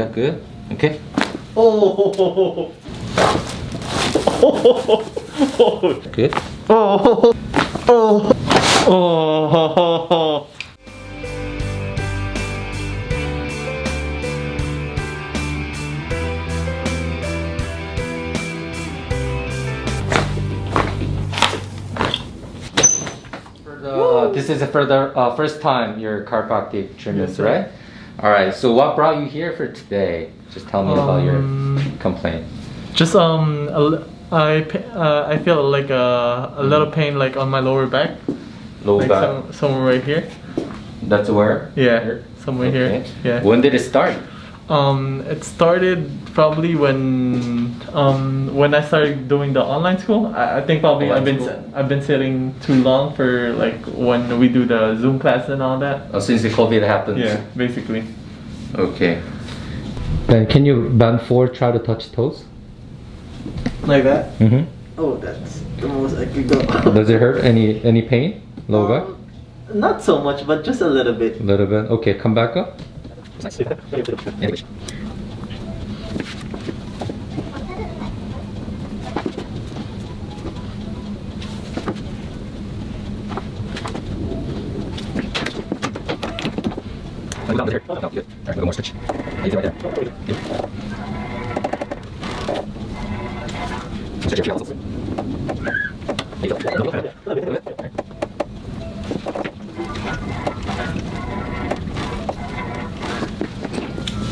Good. Okay. Oh. Good. Oh. Oh. Oh. This is for the first time your chiropractic treatments, Yes, right? All right. So what brought you here for today? Just tell me about your complaint. Just I feel like a little pain like on my lower back. Low Like back. somewhere right here. That's where. Yeah, somewhere Okay. here. Yeah. When did it start? It started probably when I started doing the online school. I think probably Online I've been sitting too long for like when we do the Zoom class and all that. Oh, since the COVID happened. Yeah, basically. Okay. Then can you bend forward, try to touch toes? Like that. Mm-hmm. Oh, that's the most I could go. Does it hurt? Any pain? Low back? Not so much, but just a little bit. A little bit. Okay, come back up. Good. Alright, one more stretch. Easy right there. Stretch your muscles. There you go.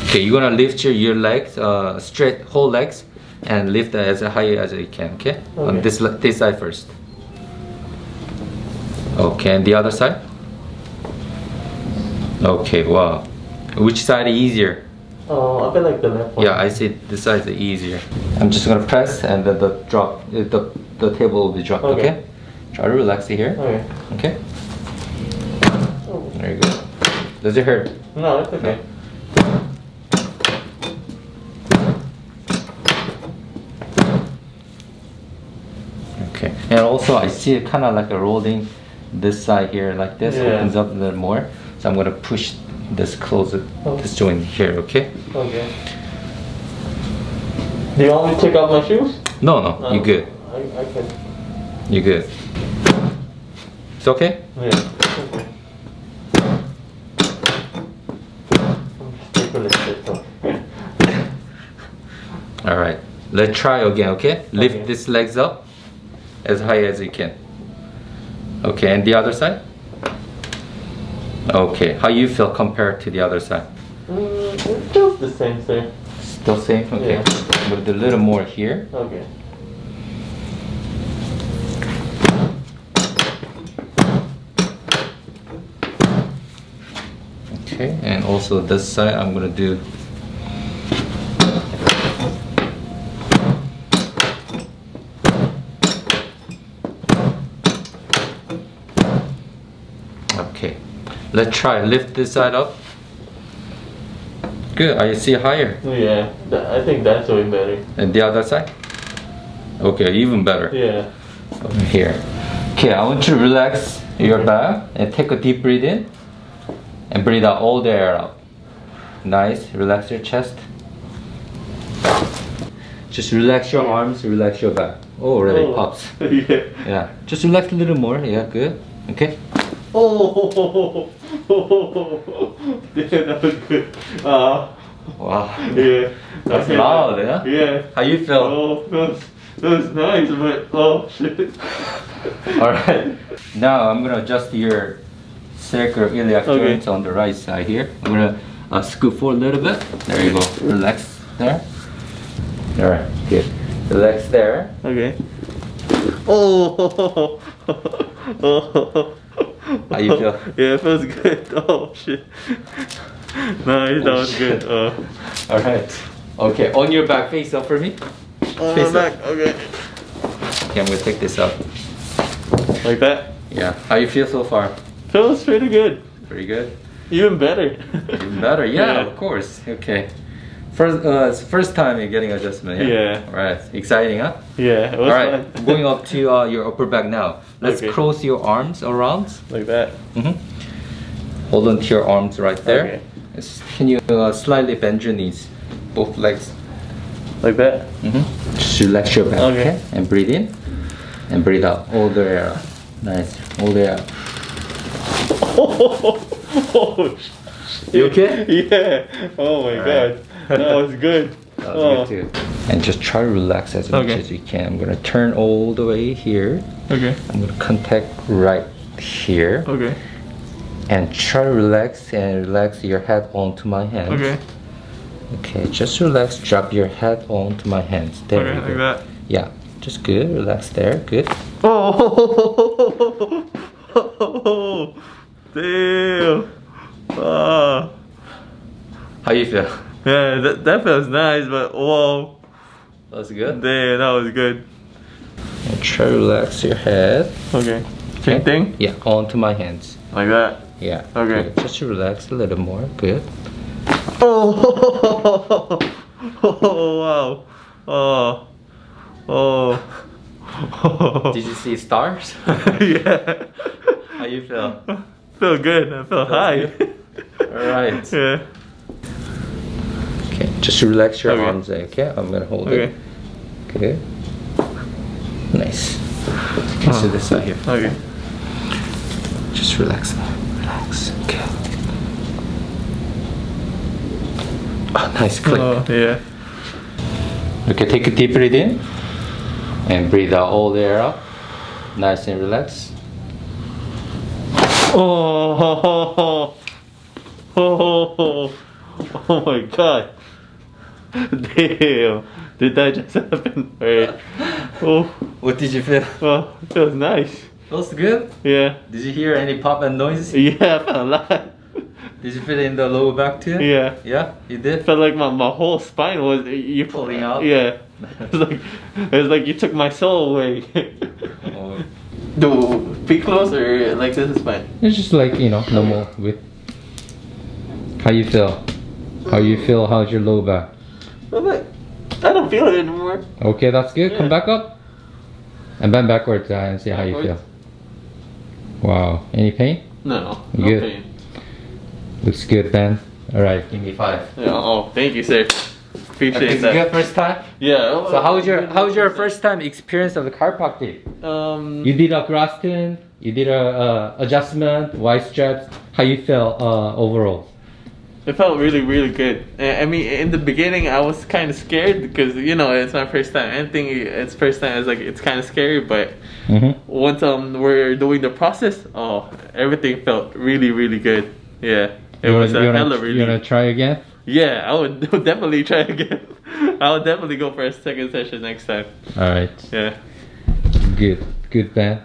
Okay, you're gonna lift your legs, straight whole legs, and lift as high as you can. Okay, on this side first. Okay, and the other side. Okay, wow. Which side is easier? Oh, I feel like the left one. Yeah, I see this side is easier. I'm just gonna press, and then the table will be dropped. Okay. Try to relax it here. Okay. Okay. There you go. Does it hurt? No, it's okay. Okay. And also, I see it kind of like a rolling this side here, like this. Yeah. Opens up a little more. So I'm gonna push this closer, this joint here. Okay. Okay. Do you want me to take off my shoes? No, you good. I can. You good. It's okay. Yeah. Okay. Take a little bit though. All right. Let's try again. Okay. Lift Okay. these legs up as high as you can. Okay, and the other side. Okay, how you feel compared to the other side? It's just the same, sir. Still same? Okay. Yeah. I'm gonna do a little more here. Okay. Okay, and also this side I'm gonna do. Okay, let's try lift this side up. Good, I see higher. Yeah, I think that's way better. And the other side? Okay, even better. Yeah. Over here. Okay, I want you to relax your back and take a deep breath in and breathe out all the air out. Nice, relax your chest. Just relax your arms, relax your back. Oh, really pops. Yeah. Yeah, just relax a little more. Yeah, good. Okay. Oh, yeah, that was good. Wow. Yeah. That's loud, yeah? Yeah. How you feel? Oh, that was nice, but oh shit. Alright. Now I'm gonna adjust your sacroiliac joints on the right side here. I'm gonna scoot forward a little bit. There you go. Relax there. Alright, good. Relax there. Okay. Oh. How you feel? Yeah, it feels good. Oh shit. Nice, that was good. Alright. Okay, on your back, face up for me. On Face my up. back, okay. Okay, I'm gonna take this up. Like that? Yeah. How you feel so far? Feels pretty good. Pretty good? Even better. Even better? Yeah, Yeah. of course. Okay. First time you're getting adjustment, yeah? Yeah. Alright, exciting, huh? Yeah, it was Alright, fun. going up to your upper back now. Let's Okay. cross your arms around. Like that. Hold on to your arms right there. Okay. Can you slightly bend your knees? both legs. Like that? Just relax your back, Okay. okay? And breathe in and breathe out. All the air out. Nice. All the air out. Oh, You okay? yeah. Oh my god. That was good. That was good too. And just try to relax as much Okay. as you can. I'm gonna turn all the way here. Okay. I'm gonna contact right here. Okay. And try to relax and relax your head onto my hands. Okay. Okay, just relax. Drop your head onto my hands. There Okay, you like go. that. Yeah, just good. Relax there. Good. Oh, damn. Ah. How you feel? Yeah, that feels nice, but whoa. That's good. Damn, that was good. And try to relax your head. Okay. Same thing? Yeah, onto my hands. Like that. Yeah. Okay. Good. Just relax a little more. Good. Oh, oh wow. Oh. Oh. Did you see stars? Yeah. How you feel? Feel good. I feel high. Alright. Yeah. Okay, just relax your Okay. arms there, okay? I'm gonna hold Okay. it. Good. Nice. Okay, so this side here. Okay. Just relax now. Relax. Okay. Oh, nice click. Oh, yeah. Okay, take a deep breath in and breathe out all the air out. Nice and relaxed. Oh, oh, oh my god. Damn. Did that just happen? Alright. Oh, What did you feel? well, it feels nice. Feels good? Yeah. Did you hear any pop and noise? Yeah, I felt a lot. Did you feel it in the lower back too? Yeah. Yeah, you It did? felt like my whole spine was you Pulling out? Yeah. It's like you took my soul away. Oh. Do be closer, like this is fine. It's just like, you know, normal with. How you feel? How you feel? How's your lower back? But like, I don't feel it anymore. Okay, that's good. Come Yeah. back up. And bend backwards and see how you feel. Wow. Any pain? No. Good. Okay. Looks good, Ben. Alright, give me 5. Yeah, oh, thank you, sir. Appreciate It's that. good first time? Yeah. So how's your first time experience of the chiropractic? You did a Graston, you did a adjustment, Y straps. How you feel overall? It felt really, really good. I mean, in the beginning, I was kind of scared because you know it's my first time. Anything it's first time, it's kind of scary. But once we're doing the process, oh, everything felt really, really good. Yeah, it was a hella relief. You wanna try again? Yeah, I would definitely try again. I would definitely go for a second session next time. Alright. Yeah. Good, Ben.